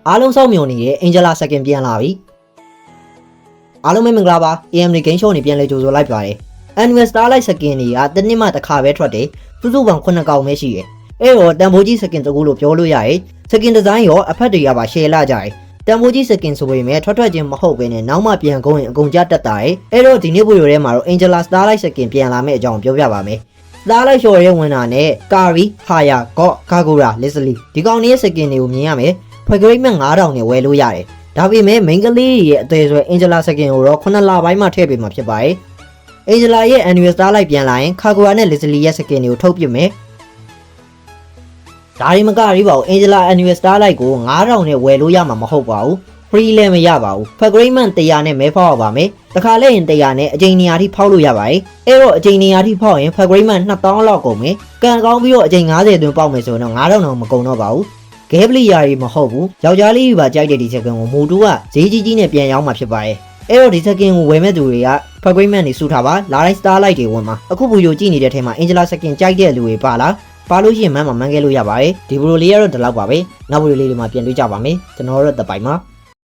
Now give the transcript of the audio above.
အားလုံးစောင့်မျှော်နေတဲ့ Angela Second ပြန်လာပြီအားလုံးပဲမင်္ဂလာပါ AMD Game Show နေပြန်လဲကြိုဆိုလိုက်ပါတယ် Annual Starlight Second တွေကတစ်နှစ်မှတစ်ခါပဲထွက်တယ်စုစုပေါင်း9ကောင်ပဲရှိတယ်အဲ့တော့တန်ဖိုးကြီး Second တကူလို့ပြောလို့ရရဲ့ Second Design ရောအဖက်တွေကပါ share လာကြတယ်တန်ဖိုးကြီး Second ဆိုပေမဲ့ထွက်ချင်းမဟုတ်ဘဲနဲ့နောက်မှပြန်ကုန်ရင်အကုန်ကြတက်တာရဲ့အဲ့တော့ဒီနေ့ဗီဒီယိုထဲမှာတော့ Angela Starlight Second ပြန်လာမယ့်အကြောင်းပြောပြပါမယ်Starlight Show ရဲ့ဝင်တာနဲ့ Kari, Haya, Got, Kagura, Leslie ဒီကောင်လေး Second တွေကိုမြင်ရမယ်ဖွယ်ဂရိတ်မဲ့9000နဲ့ဝယ်လို့ရတယ်ဒါပေမဲ့ main ကလေးရဲ့အသေးဆို Angela Second ကိုတော့9လပိုင်းမှထည့်ပေးမှာဖြစ်ပါတယ် Angela ရဲ့ Annual Starlight ပြန်လာရင် Kagura နဲ့ Leslie ရဲ့ Second တွေကိုထုတ်ပြမယ်ဒါရီမကရီးပါဘူး Angela Annual Starlight ကို9000နဲ့ဝယ်လို့ရမှာမဟုတ်ပါဘူး free လည်းမရပါဘူး Fragment 100နဲ့မဲဖောက်ရပါမယ်တခါလဲရင်100နဲ့အချိန်200ထိဖောက်လို့ရပါတယ်အဲ့တော့အချိန်200ထိဖောက်ရင် Fragment 2000လောက်ကုန်မယ်ကံကောင်းပြီးတော့အချိန်90တွင်ပေါက်မယ်ဆိုရင်တော့9000တော့မကုန်တော့ပါဘူးဂဲပလီယာရီမဟုတ်ဘူးယောက်ျားလေးပါကြိုက်တဲ့ဒီ second ကိုမူတူကဈေးကြီးကြီးနဲ့ပြန်ရောင်းမှာဖြစ်ပါတယ်အဲ့တော့ဒီ second ကိုဝယ်မဲ့သူတွေက fragment တွေစုထားပါလာတိုင်း starlight တွေဝင်မှာအခုဗီဒီယိုကြည့်နေတဲ့ထဲမှာ Angela second ကြိုက်တဲ့လူတွေပါလားပါလို့ရှိရင်မှန်ခဲ့လို့ရပါတယ်ဒီဗီဒီယိုလေးကတော့ဒီလောက်ပါပဲနောက်ဗီဒီယိုလေးတွေမှာပြန်တွေ့ကြပါမယ်ကျွန်တော်တို့တပိုင်မှာ